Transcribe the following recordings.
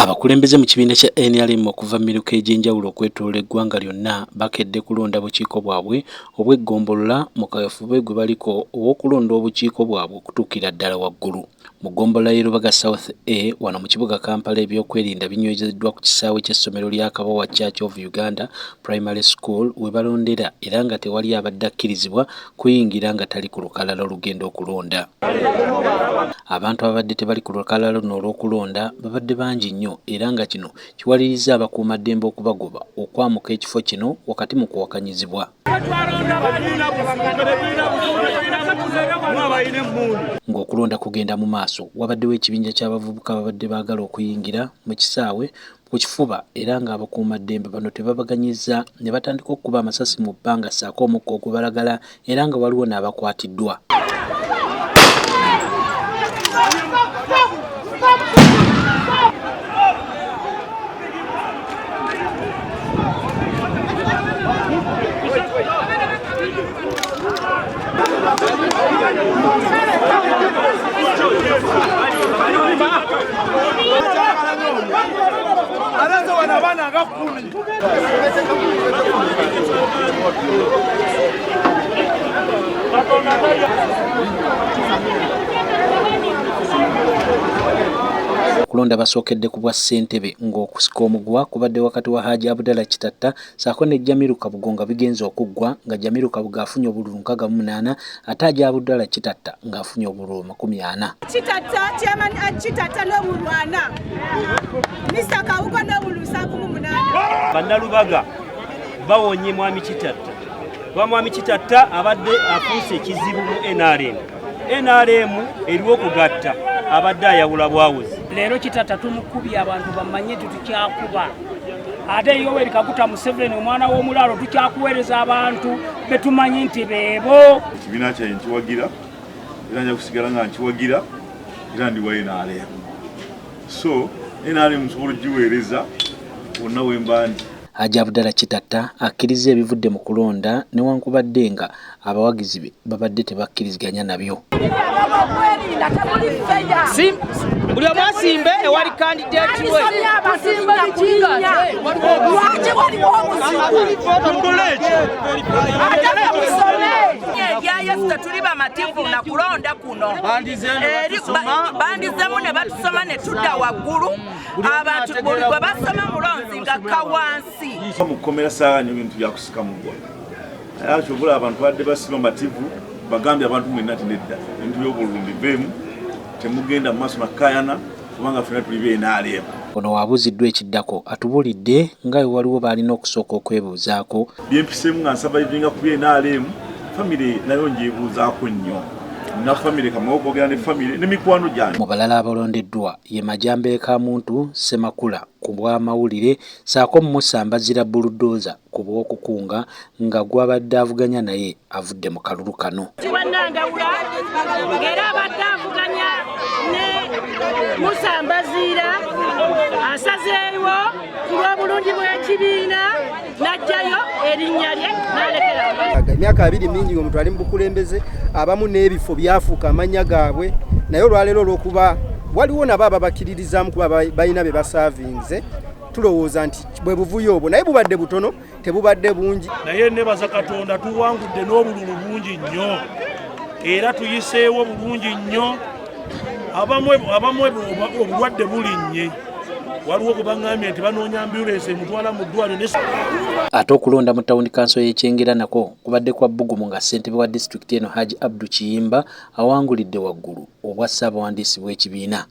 Abakulembeze mu kibiina kya NRM okuva mu miruka egy'enjawulo okwetooloola eggwanga lyonna bakedde kulonda bukiiko bwabwe obw'eggombolola mu kaweefube gwe baliko ow'okulonda obukiiko bwabwe okutuukira ddala waggulu. Mu ggombolola y'e Lubaga South A wano mu kibuga Kampala ebyokwerinda binywezeddwa ku kisaawe ky'essomero lya Kabowa Church of Uganda Primary School we balondera era nga tewali abadde akkirizibwa kuyingira nga tali ku lukalala olugenda okulonda. Abantu ababadde tebali ku lukalala luno olw'okulonda babadde bangi nnyo era nga kino kiwaliriza abakuumaddembe okubagoba okwamuka ekifo kino wakati mu kuwakanyizibwa. Ng'okulonda kugenda mu maaso wabaddewo ekibinja ky'abavubuka babadde baagala okuyingira mu kisaawe ku kifuba era ng'abakuumaddembe bano tebabaganyizza ne batandika okukuba amasasi mu bbanga ssaako omukka ogubalagala era nga waliwo n'abakwatiddwa. Kulonda basookedde ku bwa ssentebe ng'okusika omuguwa kubadde wakati wa Haji Abdallah Kitatta ssaako ne Jamiru Kabugo nga bigenze okuggwa nga Jamiru Kabugo afunye obululu 68 ate Haji Abdallah Kitatta ng'afunye obululu 40. Kitatta chairman Kitatta n'obululu 4 Mr. Kabugo n'obululu 38. Bannalubaga bawonye mwami Kitatta. Mwami Kitatta abadde afuuse ekizibu mu NRM. NRM eriwo okugatta abadde ayawula bwawuzi. Leero Kitatta tumukubye abantu bamanye tukyakuba. Ate Yoweri Kaguta Museveni omwana w'omulaalo tukyakuweereza abantu betumanyi nti beebo. Ekibiina kyange nkiwagira era nja kusigala nga nkiwagira era ndi wa NRM. So NRM nsobola okugiweereza wonna we mba ndi. Haji Abdallah Kitatta akkiriza ebivudde mu kulonda newankubadde nga abawagizi be babadde tebakkiriziganya nabyo. Buli omu asimbe ewali kandidate we. Tuli bamativu na kulonda kuno bandizemu ne batusoma ne tudda waggulu abantu buli gwe basoma mulonzi nga kawansi mukomera saanya ebintu byakusika mu ggwa era kyobula abantu badde basiba mativu bagambye abantu mwenna tinedda ebintu by'obululu biveemu temugenda mu maaso nakayana kubanga ffenna tuli b'NRM. Ono wabuuziddwa ekiddako atubuulidde nga we waliwo baalina okusooka okwebuuzaako. Byempiseemu nga nsabaivinga ku b'NRM famire nayo njebuuzaako nnyo na famire kama okwogera ne famire ne mikwano gyange. Mu balala abalondeddwa ye Majambe Kamuntu Semakula ku bw'amawulire ssaako Musa Mbazira Bulldozer ku bw'okukunga nga gwabadde avuganya naye avudde mu kalulu kano. Kibanandawula ng'era abadde avuganya ne Musa Mbazira asazeewo ku lw'obulungi bw'ekibiina n'ajjayo erinnya lye n'alekera. Emyaka 2 mingi omuntu ali mu bukulembeze abamu n'ebifo byafuuka amannya gaabwe naye olwaleero olw'okuba waliwo nabo ababakiririzaamu kuba balina be basaavinze tulowooza nti bwe buvuyo obwo naye bubadde butono tebubadde bungi. Naye nebaza Katonda tuwangudde n'obululu bungi nnyo era tuyiseewo bulungi nnyo abamwe obulwadde bulinnye waliwo kubangambye nti banoonya ambulance mutwala mu ddwaliro. Ate okulonda mu tawuni kanso y'Ekyengera nako kubadde kwa bbugumu nga ssentebe wa disitulikiti eno Haji Abdu Kiyimba awangulidde waggulu obwa ssaabawandiisi bw'ekibiina.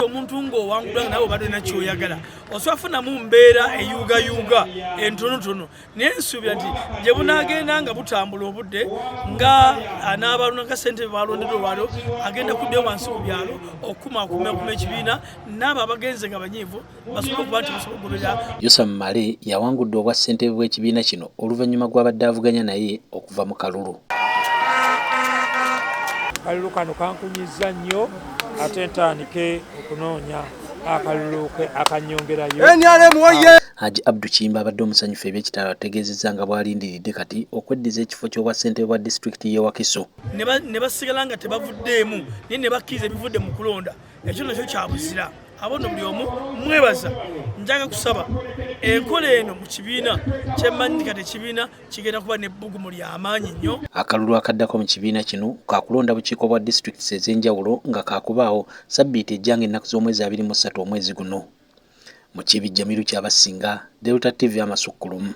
Omuntu ng'owangulwa nawe obadde nakyoyagala oswafuna mu mbeera eyugayuga entonotono naye nsuubira nti gye bunaagenda nga butambula obudde nga anaabalonda ssentebe balondeddwa olwaliro agenda kuddayo wansi mu byalo okukumaakuma ekibiina n'abo abagenze nga banyiivu basobola okuba nti basobola okugoberera. Yusuf Male yawangudde obwa ssentebe bw'ekibiina kino oluvannyuma gw'abadde avuganya naye okuva mu kalulu. Kalulu kano kankunyizza nnyo ate ntandike okunoonya akalulu akanyongerayo. Haji Abdu Kiyimba abadde omusanyufu eby'ekitalo ategeezezza nga bw'alindiridde kati okweddiza ekifo ky'obwa ssentebe bwa disitulikiti y'e Wakiso. Ne basigala nga tebavuddeemu naye ne bakkiriza ebivudde mu kulonda ekyo nakyo kya buzira. abono buli omu mwebaza njaga kusaba enkola eno mu kibiina kyemmanyi kati ekibiina kigenda kuba n'ebbugumu ly'amaanyi nnyo. Akalulu akaddako mu kibiina kino kakulonda bukiiko bwa disitulikiti ez'enjawulo nga kakubaawo sabbiiti ejjanga ennaku z'omwezi 23 omwezi guno. Mu Kibijja Miru Kyabasinga, Delta TV Amasukkulumu.